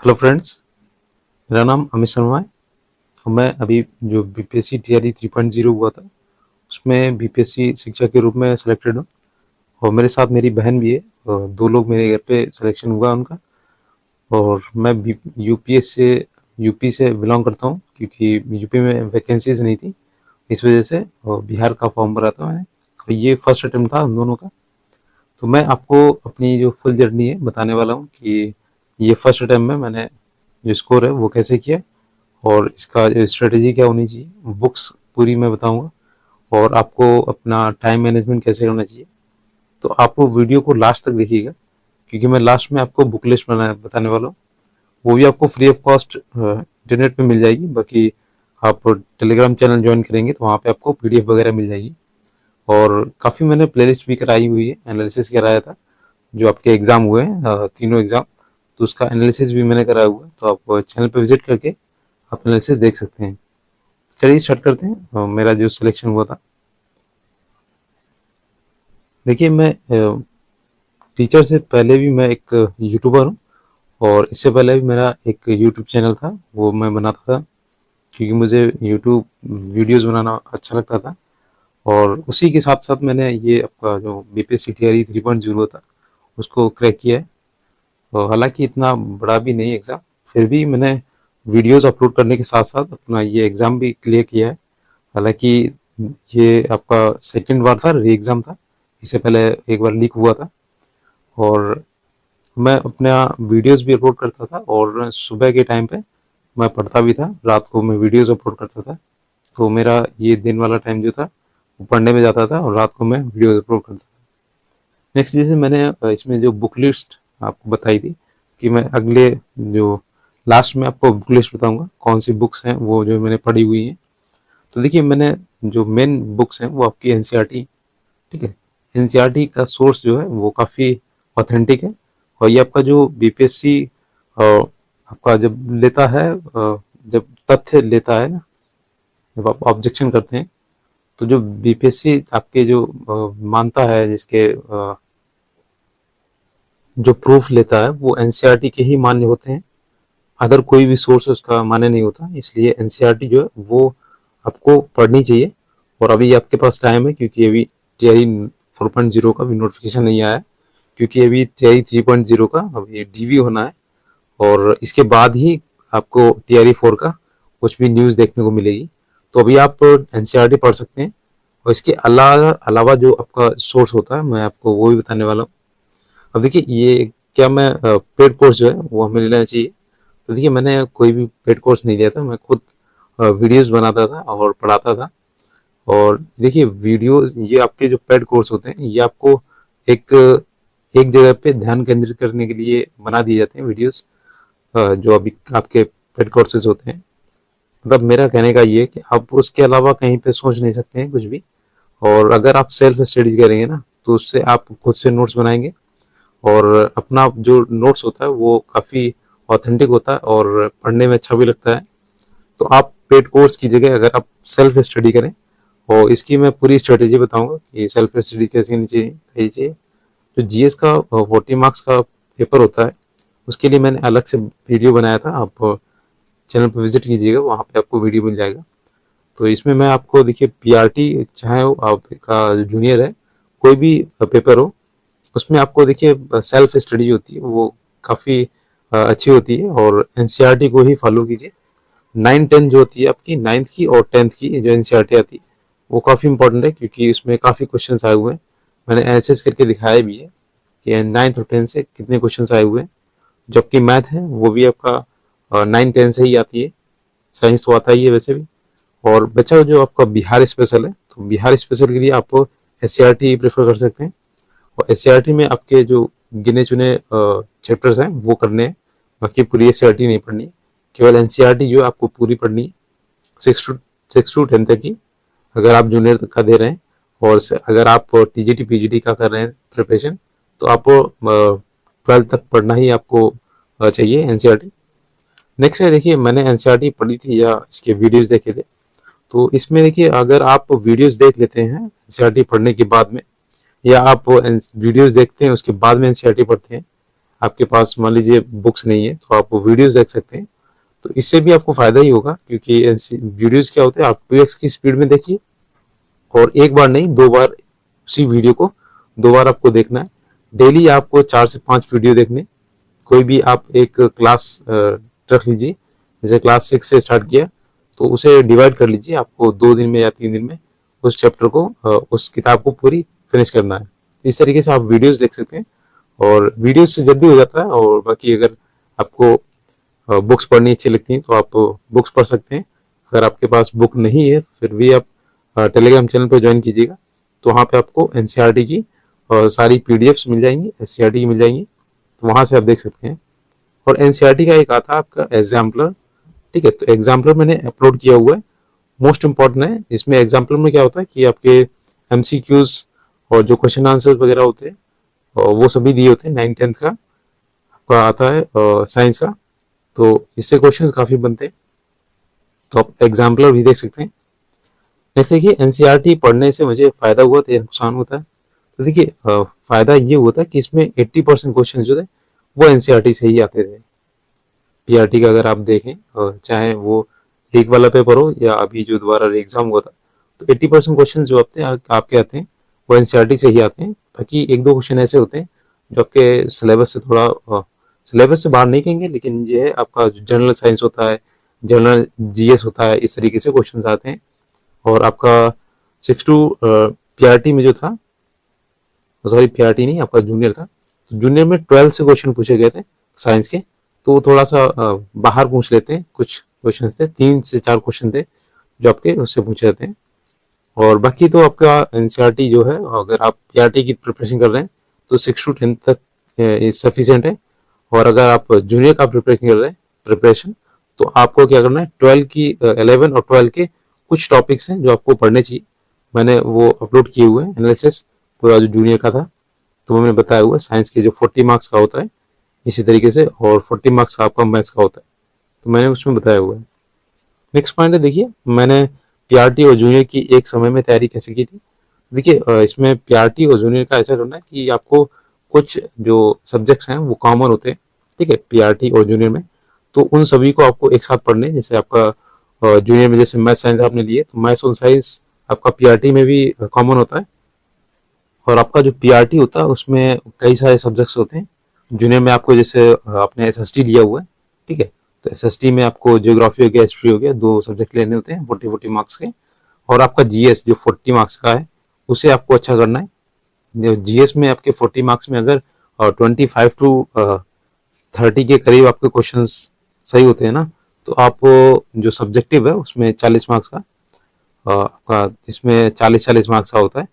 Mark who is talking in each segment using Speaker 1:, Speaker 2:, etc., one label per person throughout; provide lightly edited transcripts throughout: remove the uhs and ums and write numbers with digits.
Speaker 1: Hello friends, मेरा नाम अमित शर्मा है और मैं अभी जो बीपीएससी टीआरई 3.0 हुआ था उसमें बीपीएससी शिक्षक के रूप में सिलेक्टेड हूँ। और मेरे साथ मेरी बहन भी है और दो लोग मेरे घर पे सिलेक्शन हुआ उनका। और मैं यूपी से बिलोंग करता हूँ क्योंकि यूपी में वैकेंसीज नहीं थी, इस वजह से और बिहार का फॉर्म भरा था मैंने। और ये फर्स्ट अटेम्प्ट था उन दोनों का। तो मैं आपको अपनी जो फुल जर्नी है बताने वाला हूँ कि ये फर्स्ट अटेम्प्ट में मैंने जो स्कोर है वो कैसे किया और इसका स्ट्रेटेजी क्या होनी चाहिए, बुक्स पूरी मैं बताऊंगा और आपको अपना टाइम मैनेजमेंट कैसे करना चाहिए। तो आप वो वीडियो को लास्ट तक देखिएगा क्योंकि मैं लास्ट में आपको बुक लिस्ट बताने वाला हूँ। वो भी आपको फ्री ऑफ कॉस्ट इंटरनेट पे मिल जाएगी। बाकी आप टेलीग्राम चैनल ज्वाइन करेंगे तो वहाँ पे आपको पीडीएफ वगैरह मिल जाएगी। और काफ़ी मैंने प्लेलिस्ट भी कराई हुई है, एनालिसिस कराया था जो आपके एग्ज़ाम हुए हैं, तीनों एग्ज़ाम, तो उसका एनालिसिस भी मैंने कराया हुआ है। तो आप चैनल पर विजिट करके आप एनालिसिस देख सकते हैं। चलिए स्टार्ट करते हैं। मेरा जो सिलेक्शन हुआ था, देखिए मैं टीचर से पहले भी मैं एक यूट्यूबर हूँ और इससे पहले भी मेरा एक यूट्यूब चैनल था, वो मैं बनाता था क्योंकि मुझे यूट्यूब वीडियोस बनाना अच्छा लगता था। और उसी के साथ साथ मैंने ये आपका जो बीपीएससी टीआरई 3.0 था उसको क्रैक किया है। और हालांकि इतना बड़ा भी नहीं एग्ज़ाम, फिर भी मैंने वीडियोस अपलोड करने के साथ साथ अपना ये एग्ज़ाम भी क्लियर किया है। हालांकि ये आपका सेकंड बार था, री एग्ज़ाम था, इससे पहले एक बार लीक हुआ था। और मैं अपना वीडियोस भी अपलोड करता था और सुबह के टाइम पे मैं पढ़ता भी था, रात को मैं वीडियोस अपलोड करता था। तो मेरा ये दिन वाला टाइम जो था वो पढ़ने में जाता था और रात को मैं वीडियोस अपलोड करता था। नेक्स्ट जैसे मैंने इसमें जो बुक लिस्ट आपको बताई थी कि मैं अगले जो लास्ट में आपको बुक लिस्ट बताऊंगा कौन सी बुक्स हैं वो जो मैंने पढ़ी हुई हैं। तो देखिए मैंने जो मेन बुक्स हैं वो आपकी एनसीईआरटी, ठीक है, एनसीईआरटी का सोर्स जो है वो काफ़ी ऑथेंटिक है। और ये आपका जो बीपीएससी आपका जब लेता है, जब तथ्य लेता है ना, जब आप ऑब्जेक्शन करते हैं तो जो बीपीएससी आपके जो मानता है, जिसके जो प्रूफ लेता है वो एनसीईआरटी के ही मान्य होते हैं। अदर कोई भी सोर्स उसका मान्य नहीं होता। इसलिए एनसीईआरटी जो है वो आपको पढ़नी चाहिए। और अभी आपके पास टाइम है क्योंकि अभी टीआरई 4.0 का भी नोटिफिकेशन नहीं आया है, क्योंकि अभी टीआरई 3.0 का अभी डीवी होना है और इसके बाद ही आपको टीआरई 4 का कुछ भी न्यूज़ देखने को मिलेगी। तो अभी आप एनसीईआरटी पढ़ सकते हैं। और इसके अलावा अलावा जो आपका सोर्स होता है मैं आपको वो भी बताने वाला हूँ। अब देखिए ये क्या मैं पेड कोर्स जो है वो हमें लेना चाहिए। तो देखिए मैंने कोई भी पेड कोर्स नहीं लिया था, मैं खुद वीडियोस बनाता था और पढ़ाता था। और देखिए वीडियोस, ये आपके जो पेड कोर्स होते हैं ये आपको एक एक जगह पे ध्यान केंद्रित करने के लिए बना दिए जाते हैं वीडियोस, जो अभी आपके पेड कोर्सेज होते हैं। मतलब मेरा कहने का ये है कि आप उसके अलावा कहीं पे सोच नहीं सकते हैं कुछ भी। और अगर आप सेल्फ स्टडीज करेंगे ना तो उससे आप खुद से नोट्स बनाएंगे और अपना जो नोट्स होता है वो काफ़ी ऑथेंटिक होता है और पढ़ने में अच्छा भी लगता है। तो आप पेड कोर्स की जगह अगर आप सेल्फ स्टडी करें, और इसकी मैं पूरी स्ट्रेटेजी बताऊंगा कि सेल्फ स्टडी कैसे कीजिए। तो जीएस का 40 मार्क्स का पेपर होता है, उसके लिए मैंने अलग से वीडियो बनाया था। आप चैनल पर विजिट कीजिएगा, वहाँ पे आपको वीडियो मिल जाएगा। तो इसमें मैं आपको देखिए पीआरटी चाहे वो आपका जूनियर है, कोई भी पेपर हो, उसमें आपको देखिए सेल्फ स्टडी होती है वो काफ़ी अच्छी होती है। और एनसीईआरटी को ही फॉलो कीजिए। 9-10 जो होती है आपकी, 9th की और 10th की जो एनसीईआरटी आती है वो काफ़ी इंपॉर्टेंट है क्योंकि उसमें काफ़ी क्वेश्चन आए हुए हैं। मैंने एनालिसिस करके दिखाया भी है कि 9th और 10th से कितने क्वेश्चन आए हुए हैं। जबकि मैथ है वो भी आपका 9-10 से ही आती है, साइंस तो आता ही है वैसे भी। और बचा जो आपका बिहार स्पेशल है, तो बिहार स्पेशल के लिए आप एससीईआरटी प्रेफर कर सकते हैं। और एससीईआरटी में आपके जो गिने चुने चैप्टर्स हैं वो करने हैं, बाकी पूरी एससीईआरटी नहीं पढ़नी है। केवल एनसीईआरटी जो है आपको पूरी पढ़नी है, 6 to 10 तक की, अगर आप जूनियर तक का दे रहे हैं। और अगर आप टीजीटी पीजीटी का कर रहे हैं प्रिपरेशन, तो आपको 12 तक पढ़ना ही आपको चाहिए एनसीईआरटी। नेक्स्ट है, देखिए मैंने एनसीईआरटी पढ़ी थी या इसके वीडियोस देखे थे। तो इसमें देखिए अगर आप वीडियोस देख लेते हैं एनसीईआरटी पढ़ने के बाद में, या आप वीडियोस देखते हैं उसके बाद में एनसीईआरटी पढ़ते हैं, आपके पास मान लीजिए बुक्स नहीं है तो आप वीडियोस देख सकते हैं, तो इससे भी आपको फायदा ही होगा, क्योंकि वीडियोस क्या होते हैं, आप 2x की स्पीड में देखिए और एक बार नहीं 2 बार उसी वीडियो को 2 बार आपको देखना है। डेली आपको 4 से 5 वीडियो देखने। कोई भी आप एक क्लास रख लीजिए, जैसे क्लास 6 से स्टार्ट किया तो उसे डिवाइड कर लीजिए, आपको 2 दिन में या 3 दिन में उस चैप्टर को उस किताब को पूरी फिनिश करना है। तो इस तरीके से आप वीडियोस देख सकते हैं और वीडियोस से जल्दी हो जाता है। और बाकी अगर आपको बुक्स पढ़नी अच्छी लगती हैं तो आप बुक्स पढ़ सकते हैं। अगर आपके पास बुक नहीं है फिर भी आप टेलीग्राम चैनल पर ज्वाइन कीजिएगा, तो वहाँ पे आपको एनसीईआरटी की सारी पीडीएफ्स मिल जाएंगी, एससीईआरटी की मिल जाएंगी, तो वहाँ से आप देख सकते हैं। और एनसीईआरटी का एक आता है आपका एग्जाम्पलर, ठीक है, तो एग्जाम्पलर मैंने अपलोड किया हुआ है, मोस्ट इम्पॉर्टेंट है। इसमें एग्जाम्पलर में क्या होता है कि आपके एमसीक्यूज और जो क्वेश्चन आंसर वगैरह होते हैं और वो सभी दिए होते हैं। 9th-10th का आपका आता है साइंस का, तो इससे क्वेश्चन काफ़ी बनते हैं, तो आप एग्जाम्पलर भी देख सकते हैं। नेक्स्ट देखिए, एनसीईआरटी पढ़ने से मुझे फ़ायदा हुआ तो नुकसान होता है। तो देखिए फ़ायदा ये हुआ था कि इसमें 80% क्वेश्चन जो थे वो एनसीईआरटी से ही आते थे। पीआरटी का अगर आप देखें, चाहे वो लीक वाला पेपर हो या अभी जो दोबारा एग्जाम हुआ था, तो 80% क्वेश्चन जो आपके आते हैं वो एनसीईआरटी से ही आते हैं। बाकी 1-2 क्वेश्चन ऐसे होते हैं जो आपके सिलेबस से थोड़ा सिलेबस से बाहर नहीं कहेंगे, लेकिन ये है आपका जनरल साइंस होता है, जनरल जीएस होता है, इस तरीके से क्वेश्चन आते हैं। और आपका 6 to पीआरटी में जो था, सॉरी पीआरटी नहीं, आपका जूनियर था, तो जूनियर में 12 से क्वेश्चन पूछे गए थे साइंस के, तो थोड़ा सा बाहर पूछ लेते हैं। कुछ क्वेश्चन थे, 3 से 4 क्वेश्चन थे जो आपके उससे पूछे जाते हैं। और बाकी तो आपका एनसीईआरटी जो है, अगर आप पीआरटी की प्रिपरेशन कर रहे हैं तो 6 to 10 तक सफिशिएंट है। और अगर आप जूनियर का प्रिपरेशन कर रहे हैं तो आपको क्या करना है, 11 और 12 के कुछ टॉपिक्स हैं जो आपको पढ़ने चाहिए। मैंने वो अपलोड किए हुए हैं एनालिसिस पूरा जो जूनियर का था, तो मैंने बताया हुआ है साइंस के जो 40 मार्क्स का होता है इसी तरीके से, और 40 मार्क्स का आपका मैथ्स का होता है, तो मैंने उसमें बताया हुआ है। नेक्स्ट पॉइंट है, देखिए मैंने पीआरटी और जूनियर की एक समय में तैयारी कैसे की थी। देखिए इसमें पीआरटी और जूनियर का ऐसा करना है कि आपको कुछ जो सब्जेक्ट्स हैं वो कॉमन होते हैं, ठीक है, पीआरटी और जूनियर में, तो उन सभी को आपको एक साथ पढ़ने। जैसे आपका जूनियर में जैसे मैथ साइंस आपने लिए, तो मैथ्स और साइंस आपका पीआरटी में भी कॉमन होता है। और आपका जो पीआरटी होता है उसमें कई सारे सब्जेक्ट्स होते हैं। जूनियर में आपको जैसे आपने एसएसटी लिया हुआ है, ठीक है, तो एसएसटी में आपको ज्योग्राफी हो गया, हिस्ट्री हो गया, 2 सब्जेक्ट लेने होते हैं 40 मार्क्स के। और आपका जीएस जो 40 मार्क्स का है उसे आपको अच्छा करना है। जीएस में आपके 40 मार्क्स में अगर 25 to 30 के करीब आपके क्वेश्चन सही होते हैं ना, तो आप जो सब्जेक्टिव है उसमें 40 मार्क्स का आपका, इसमें 40-40 मार्क्स का होता है,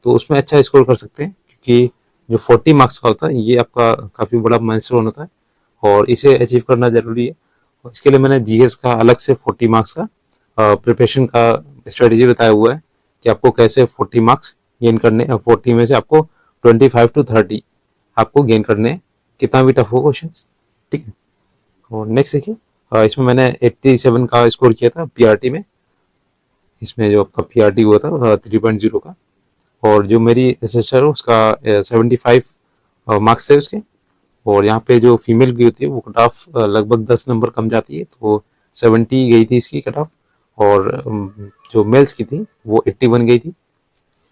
Speaker 1: तो उसमें अच्छा स्कोर कर सकते हैं। क्योंकि जो 40 मार्क्स का होता है ये आपका काफ़ी बड़ा माइलस्टोन होता है और इसे अचीव करना जरूरी है। और इसके लिए मैंने जीएस का अलग से 40 मार्क्स का प्रिपरेशन का स्ट्रेटेजी बताया हुआ है कि आपको कैसे 40 मार्क्स गेन करने, 40 में से आपको 25 to 30 आपको गेन करने हैं, कितना भी टफ हो क्वेश्चन, ठीक है। और नेक्स्ट देखिए, इसमें मैंने 87 का स्कोर किया था पीआरटी में, इसमें जो आपका पीआरटी हुआ था 3.0 का। और जो मेरी सिस्टर है उसका 75 मार्क्स थे उसके। और यहाँ पे जो फीमेल की होती है वो कट ऑफ लगभग 10 नंबर कम जाती है, तो 70 गई थी इसकी कट ऑफ। और जो मेल्स की थी वो 81 गई थी।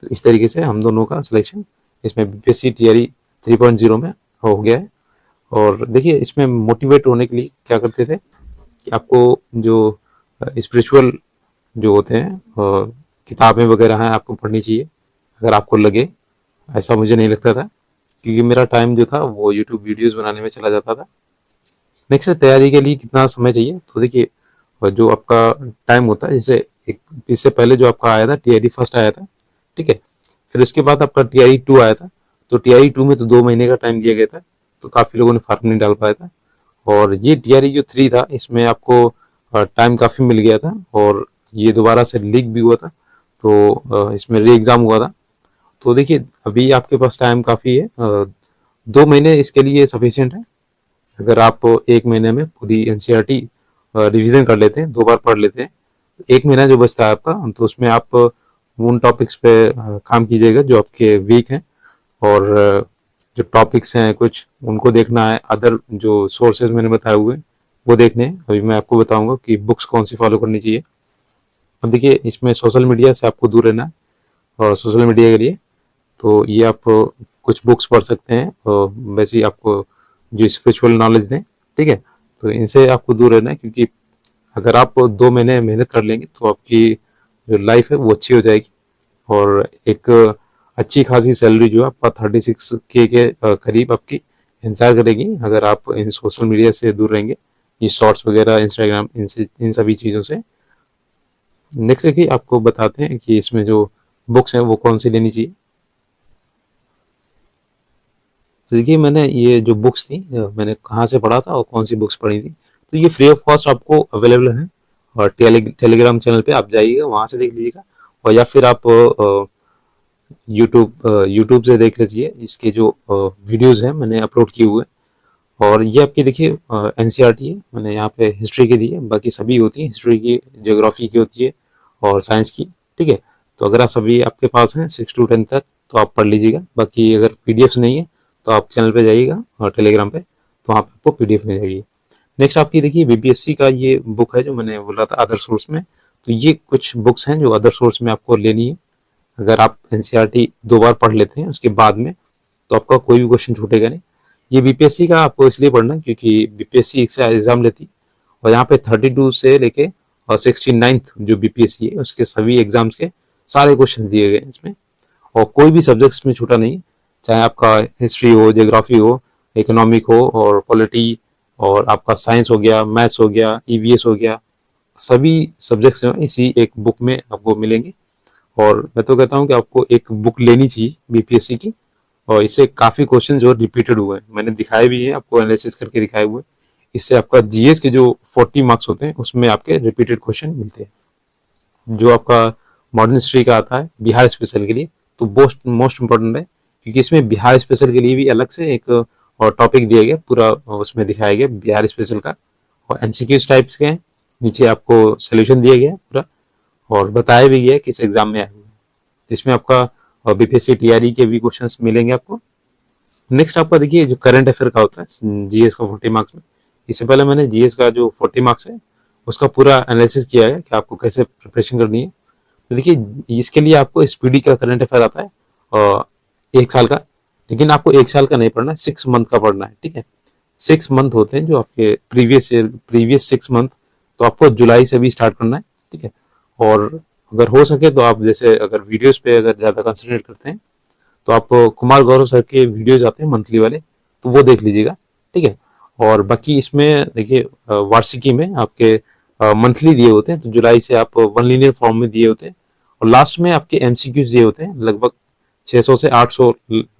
Speaker 1: तो इस तरीके से हम दोनों का सिलेक्शन इसमें बीपीएससी टीआरई 3.0 में हो गया है। और देखिए इसमें मोटिवेट होने के लिए क्या करते थे कि आपको जो स्पिरिचुअल जो होते हैं किताबें वगैरह हैं आपको पढ़नी चाहिए, अगर आपको लगे। ऐसा मुझे नहीं लगता था, क्योंकि मेरा टाइम जो था वो यूट्यूब वीडियोस बनाने में चला जाता था। नेक्स्ट तैयारी के लिए कितना समय चाहिए, तो देखिए जो आपका टाइम होता है, जैसे एक इससे पहले जो आपका आया था टीआरई फर्स्ट आया था, ठीक है, फिर उसके बाद आपका टीआरई 2 आया था। तो टीआरई 2 में तो 2 महीने का टाइम दिया गया था, तो काफ़ी लोगों ने फार्म नहीं डाल पाया था। और ये टीआरई जो 3 था इसमें आपको टाइम काफ़ी मिल गया था, और ये दोबारा से लीक भी हुआ था, तो इसमें री एग्ज़ाम हुआ था। तो देखिए अभी आपके पास टाइम काफ़ी है, 2 महीने इसके लिए सफिशिएंट है। अगर आप 1 महीने में पूरी एनसीईआरटी रिवीजन कर लेते हैं, 2 बार पढ़ लेते हैं, 1 महीना जो बचता है आपका, तो उसमें आप उन टॉपिक्स पे काम कीजिएगा जो आपके वीक हैं। और जो टॉपिक्स हैं कुछ उनको देखना है, अदर जो सोर्सेज मैंने बताए हुए वो देखने हैं। अभी मैं आपको बताऊंगा कि बुक्स कौन सी फॉलो करनी चाहिए। अब देखिए इसमें सोशल मीडिया से आपको दूर रहना है, और सोशल मीडिया के लिए तो ये आप कुछ बुक्स पढ़ सकते हैं, और वैसे ही आपको जो स्पिरिचुअल नॉलेज दें, ठीक है, तो इनसे आपको दूर रहना है, क्योंकि अगर आप 2 महीने मेहनत कर लेंगे तो आपकी जो लाइफ है वो अच्छी हो जाएगी, और एक अच्छी खासी सैलरी जो है आपका 36K के करीब आपकी इंतजार करेगी, अगर आप इन सोशल मीडिया से दूर रहेंगे, ये शॉर्ट्स वगैरह, इंस्टाग्राम, इनसे इन सभी चीज़ों से। नेक्स्ट देखिए आपको बताते हैं कि इसमें जो बुक्स हैं वो कौन सी लेनी चाहिए। तो देखिए मैंने ये जो बुक्स थी मैंने कहाँ से पढ़ा था और कौन सी बुक्स पढ़ी थी, तो ये फ्री ऑफ कॉस्ट आपको अवेलेबल है, और टेलीग्राम चैनल पे आप जाइएगा, वहाँ से देख लीजिएगा, और या फिर आप यूट्यूब से देख लीजिए, इसके जो वीडियोस हैं मैंने अपलोड किए हुए हैं। और ये आपकी देखिए एनसीईआरटी है, मैंने यहाँ पे हिस्ट्री की दी है, बाकी सभी होती है, हिस्ट्री की, ज्योग्राफी की होती है, और साइंस की, ठीक है। तो अगर आप सभी आपके पास हैं 6 to 10 तक तो आप पढ़ लीजिएगा, बाकी अगर पीडीएफ नहीं है तो आप चैनल पे जाइएगा और टेलीग्राम पे, तो वहाँ पे आपको पीडीएफ मिल जाएगी। नेक्स्ट आपकी देखिए बीपीएससी का ये बुक है जो मैंने बोला था अदर सोर्स में, तो ये कुछ बुक्स हैं जो अदर सोर्स में आपको लेनी है। अगर आप एनसीईआरटी 2 बार पढ़ लेते हैं उसके बाद में, तो आपका कोई भी क्वेश्चन छूटेगा नहीं। ये बीपीएससी का आपको इसलिए पढ़ना है क्योंकि बीपीएससी एक से एग्जाम लेती है, और यहाँ पे 32 से लेके और 69th जो बीपीएससी है उसके सभी एग्जाम्स के सारे क्वेश्चन दिए गए हैं इसमें, और कोई भी सब्जेक्ट्स में छूटा नहीं, चाहे आपका हिस्ट्री हो, ज्योग्राफी हो, इकोनॉमिक हो, और पॉलिटी, और आपका साइंस हो गया, मैथ्स हो गया, ईवीएस हो गया, सभी सब्जेक्ट्स इसी एक बुक में आपको मिलेंगे। और मैं तो कहता हूँ कि आपको एक बुक लेनी चाहिए बीपीएससी की, और इससे काफ़ी क्वेश्चन जो रिपीटेड हुए हैं, मैंने दिखाए भी हैं आपको, एनालिसिस करके दिखाए हुए हैं। इससे आपका जीएस के जो 40 मार्क्स होते हैं उसमें आपके रिपीटेड क्वेश्चन मिलते हैं। जो आपका मॉडर्न हिस्ट्री का आता है बिहार स्पेशल के लिए, तो मोस्ट मोस्ट इम्पोर्टेंट है, क्योंकि इसमें बिहार स्पेशल के लिए भी अलग से एक और टॉपिक दिया गया, पूरा उसमें दिखाया गया बिहार स्पेशल का, और एमसीक्यूज टाइप्स के हैं, नीचे आपको सोल्यूशन दिया गया पूरा, और बताया भी गया है किस एग्जाम में आए हुए हैं। तो इसमें आपका बीपीएससी टीआरई के भी क्वेश्चंस मिलेंगे आपको। नेक्स्ट आपका देखिए जो करंट अफेयर का होता है जीएस का 40 मार्क्स में, इससे पहले मैंने जीएस का जो 40 मार्क्स है उसका पूरा एनालिसिस किया है कि आपको कैसे प्रिपरेशन करनी है। तो देखिए इसके लिए आपको स्पीडी का करंट अफेयर आता है, और 1 साल का, लेकिन आपको 1 साल का नहीं पढ़ना है, 6 मंथ का पढ़ना है, ठीक है। 6 मंथ होते हैं जो आपके प्रीवियस 6 मंथ, तो आपको जुलाई से भी स्टार्ट करना है, ठीक है। और अगर हो सके तो आप जैसे अगर वीडियोस पे अगर ज़्यादा कंसंट्रेट करते हैं तो आप कुमार गौरव सर के वीडियोज आते हैं मंथली वाले, तो वो देख लीजिएगा, ठीक है। और बाकी इसमें देखिए वार्षिकी में आपके मंथली दिए होते हैं, तो जुलाई से आप 1 लीनियर फॉर्म में दिए होते हैं, और लास्ट में आपके एमसीक्यूज दिए होते हैं, लगभग 600 से 800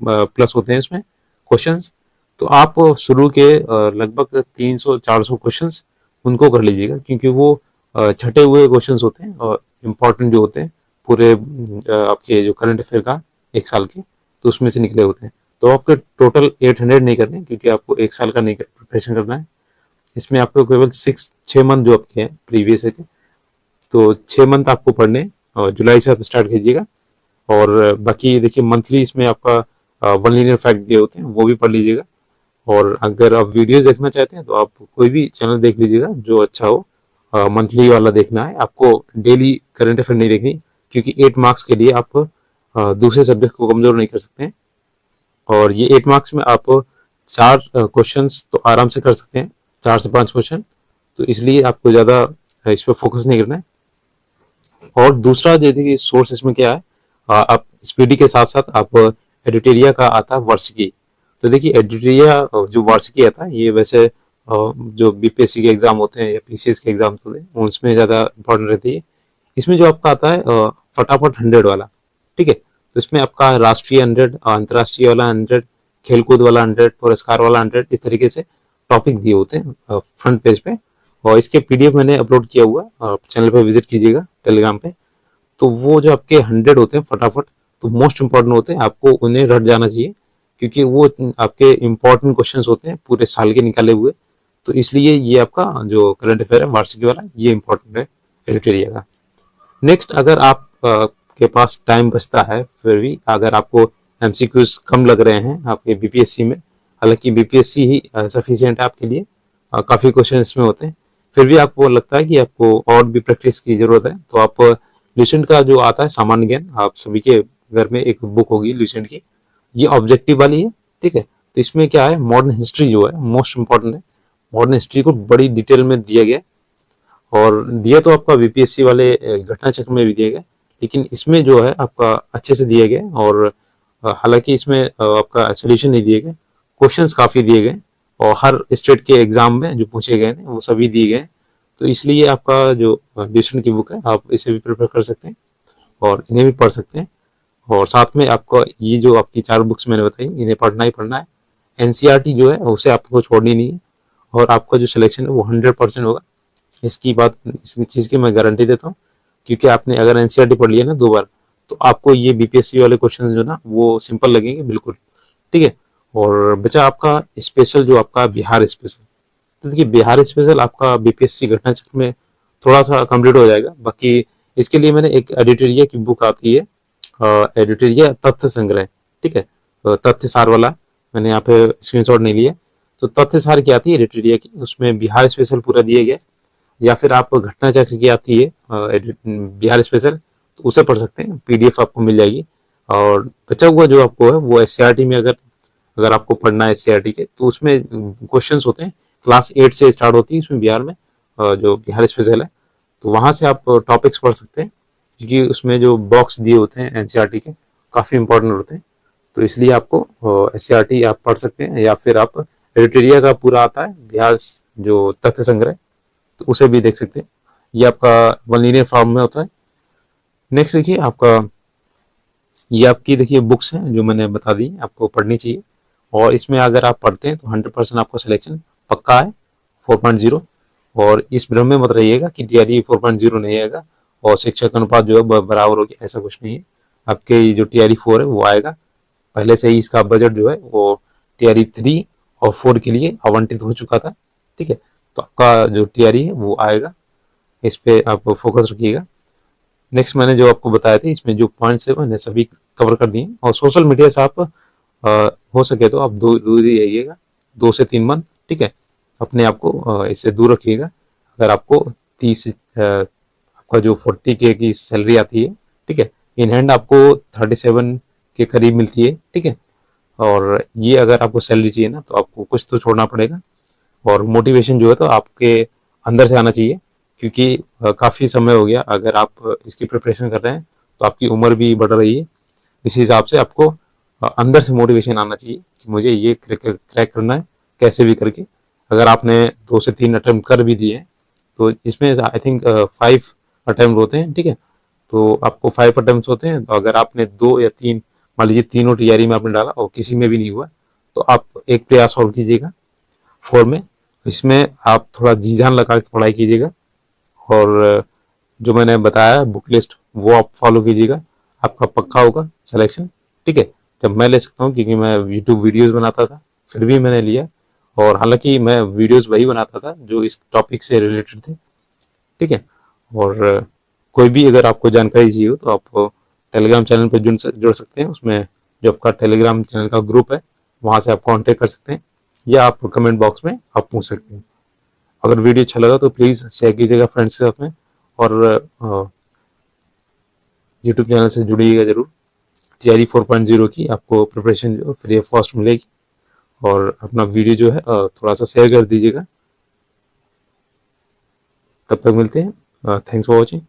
Speaker 1: प्लस होते हैं इसमें क्वेश्चंस। तो आप शुरू के लगभग 300-400 क्वेश्चंस उनको कर लीजिएगा, क्योंकि वो छटे हुए क्वेश्चंस होते हैं और इम्पोर्टेंट जो होते हैं पूरे आपके जो करंट अफेयर का 1 साल के, तो उसमें से निकले होते हैं। तो आपके टोटल 800 नहीं करने, क्योंकि आपको 1 साल का नहीं प्रिपरेशन करना है। इसमें आपको केवल 6 मंथ जो आपके हैं प्रीवियस है के, तो 6 मंथ आपको पढ़ने, और जुलाई से आप स्टार्ट कीजिएगा। और बाकी देखिए मंथली इसमें आपका 1 लीनियर फैक्ट दिए होते हैं, वो भी पढ़ लीजिएगा। और अगर आप वीडियोस देखना चाहते हैं तो आप कोई भी चैनल देख लीजिएगा जो अच्छा हो, मंथली वाला देखना है आपको, डेली करंट अफेयर नहीं देखनी, क्योंकि 8 मार्क्स के लिए आप दूसरे सब्जेक्ट को कमजोर नहीं कर सकते हैं। और ये 8 मार्क्स में आप 4 क्वेश्चंस तो आराम से कर सकते हैं, 4 से 5 क्वेश्चन, तो इसलिए आपको ज़्यादा इस पर फोकस नहीं करना है। और दूसरा देखिए सोर्स इसमें क्या है, आप स्पीडी के साथ साथ आप एडिटेरिया का आता है वार्षिकी। तो देखिए एडिटेरिया जो वार्षिकी आता है ये वैसे जो बीपीएससी के एग्जाम होते हैं या पीसीएस के एग्जाम होते हैं उसमें ज़्यादा इंपॉर्टेंट रहती है। इसमें जो आपका आता है फटाफट 100 वाला, ठीक है, तो इसमें आपका राष्ट्रीय 100, अंतर्राष्ट्रीय वाला 100, खेलकूद वाला 100, पुरस्कार वाला 100, इस तरीके से टॉपिक दिए होते हैं फ्रंट पेज पे। और इसके पीडीएफ मैंने अपलोड किया हुआ, आप चैनल पे विजिट कीजिएगा टेलीग्राम पे। तो वो जो आपके 100 होते हैं फटाफट, तो मोस्ट इंपॉर्टेंट होते हैं, आपको उन्हें रट जाना चाहिए, क्योंकि वो आपके इंपॉर्टेंट क्वेश्चंस होते हैं पूरे साल के निकाले हुए। तो इसलिए ये आपका जो करंट अफेयर है वार्षिकी वाला, ये इंपॉर्टेंट है एडिटोरियल का। नेक्स्ट अगर आप के पास टाइम बचता है, फिर भी अगर आपको एमसीक्यूज कम लग रहे हैं आपके बीपीएससी में, हालांकि बीपीएससी ही सफिशिएंट है आपके लिए, काफ़ी क्वेश्चन इसमें होते हैं, फिर भी आपको लगता है कि आपको और भी प्रैक्टिस की ज़रूरत है, तो आप ल्यूसेंट का जो आता है सामान्य ज्ञान, आप सभी के घर में एक बुक होगी ल्यूसेंट की, ये ऑब्जेक्टिव वाली है, ठीक है। तो इसमें क्या है, मॉडर्न हिस्ट्री जो है मोस्ट इंपॉर्टेंट है, मॉडर्न हिस्ट्री को बड़ी डिटेल में दिया गया, और दिया तो आपका बीपीएससी वाले घटना चक्र में भी दिया गया, लेकिन इसमें जो है आपका अच्छे से दिया गया, और हालांकि इसमें आपका सोल्यूशन नहीं दिए गए, क्वेश्चंस काफ़ी दिए गए, और हर स्टेट के एग्जाम में जो पूछे गए थे वो सभी दिए गए, तो इसलिए आपका जो ट्यूशन की बुक है आप इसे भी प्रिपेयर कर सकते हैं और इन्हें भी पढ़ सकते हैं, और साथ में आपको ये जो आपकी 4 बुक्स मैंने बताई इन्हें पढ़ना ही पढ़ना है, एनसीईआरटी जो है उसे आपको छोड़नी नहीं है, और आपका जो सिलेक्शन है वो 100% होगा, इसकी बात, इस चीज़ की मैं गारंटी देता हूँ, क्योंकि आपने अगर एनसीईआरटी पढ़ लिया ना 2 बार, तो आपको ये बीपीएससी वाले क्वेश्चन जो ना वो सिंपल लगेंगे बिल्कुल, ठीक है। और बचा आपका स्पेशल, जो आपका बिहार स्पेशल, तो देखिए बिहार स्पेशल आपका बीपीएससी घटना चक्र में थोड़ा सा कंप्लीट हो जाएगा, बाकी इसके लिए मैंने एक एडिटोरिया की बुक आती है, एडिटोरिया तथ्य संग्रह, ठीक है, तथ्य सार वाला, मैंने यहाँ पे स्क्रीनशॉट नहीं लिया, तो तथ्य सार की आती है एडिटोरिया की, उसमें बिहार स्पेशल पूरा दिया गया, या फिर आप घटना चक्र की आती है बिहार स्पेशल, तो उसे पढ़ सकते हैं, पीडीएफ आपको मिल जाएगी, और बचा हुआ जो आपको है वो एससीईआरटी में, अगर अगर आपको पढ़ना है एससीईआरटी के, तो उसमें क्वेश्चंस होते हैं, क्लास 8 से स्टार्ट होती है इसमें बिहार में, जो बिहार स्पेशल है, तो वहाँ से आप टॉपिक्स पढ़ सकते हैं, क्योंकि उसमें जो बॉक्स दिए होते हैं एनसीईआरटी के काफ़ी इंपॉर्टेंट होते हैं, तो इसलिए आपको एससीईआरटी आप पढ़ सकते हैं, या फिर आप एडिटोरिया का पूरा आता है बिहार जो तथ्य संग्रह, तो उसे भी देख सकते हैं, ये आपका वन लीनियर फॉर्म में होता है। नेक्स्ट देखिए आपका, ये आपकी देखिए बुक्स हैं जो मैंने बता दी आपको पढ़नी चाहिए, और इसमें अगर आप पढ़ते हैं तो 100% आपको सिलेक्शन पक्का है 4.0, और इस भ्रम में मत रहिएगा कि टीआरई 4.0 नहीं आएगा और शिक्षक अनुपात जो है बराबर हो गया, ऐसा कुछ नहीं है, आपके जो टीआरई 4 है वो आएगा, पहले से ही इसका बजट जो है वो टीआरई 3 और 4 के लिए आवंटित हो चुका था, ठीक है, तो आपका जो टीआरई है वो आएगा, इस पे आप फोकस रखिएगा। नेक्स्ट मैंने जो आपको बताया था इसमें जो पॉइंट्स है मैंने सभी कवर कर दिए, और सोशल मीडिया से आप हो सके तो आप दूर ही रहिएगा 2 से 3 मंथ, ठीक है, अपने आप को इससे दूर रखिएगा। अगर आपको 30 आपका जो 40K की सैलरी आती है, ठीक है, इन हैंड आपको 37 के करीब मिलती है, ठीक है, और ये अगर आपको सैलरी चाहिए ना तो आपको कुछ तो छोड़ना पड़ेगा, और मोटिवेशन जो है तो आपके अंदर से आना चाहिए, क्योंकि काफ़ी समय हो गया, अगर आप इसकी प्रिपरेशन कर रहे हैं तो आपकी उम्र भी बढ़ रही है, इस हिसाब से आपको अंदर से मोटिवेशन आना चाहिए कि मुझे ये क्रैक करना है कैसे भी करके। अगर आपने 2 से 3 अटैम्प्ट कर भी दिए तो इसमें आई थिंक 5 अटैम्प्ट होते हैं, ठीक है, तो आपको 5 अटैम्प्ट होते हैं, तो अगर आपने 2 या 3, मान लीजिए तीनों टीआरई में आपने डाला और किसी में भी नहीं हुआ, तो आप एक प्रयास और कीजिएगा 4 में, इसमें आप थोड़ा जी जान लगा के पढ़ाई कीजिएगा, और जो मैंने बताया बुक लिस्ट वो आप फॉलो कीजिएगा, आपका पक्का होगा सिलेक्शन, ठीक है। जब मैं ले सकता हूँ क्योंकि मैं यूट्यूब वीडियोस बनाता था, फिर भी मैंने लिया, और हालांकि मैं वीडियोस वही बनाता था जो इस टॉपिक से रिलेटेड थे, ठीक है। और कोई भी अगर आपको जानकारी चाहिए हो तो आप टेलीग्राम चैनल पर जुड़ सकते हैं, उसमें जो आपका टेलीग्राम चैनल का ग्रुप है वहाँ से आप कॉन्टेक्ट कर सकते हैं, या आप कमेंट बॉक्स में आप पूछ सकते हैं। अगर वीडियो अच्छा लगा तो प्लीज़ शेयर कीजिएगा फ्रेंड्स के साथ में, और यूट्यूब चैनल से जुड़िएगा जरूर, टीआरई 4.0 की आपको प्रिपरेशन जो फ्री ऑफ कॉस्ट मिलेगी, और अपना वीडियो जो है थोड़ा सा शेयर कर दीजिएगा। तब तक मिलते हैं, थैंक्स फॉर वॉचिंग।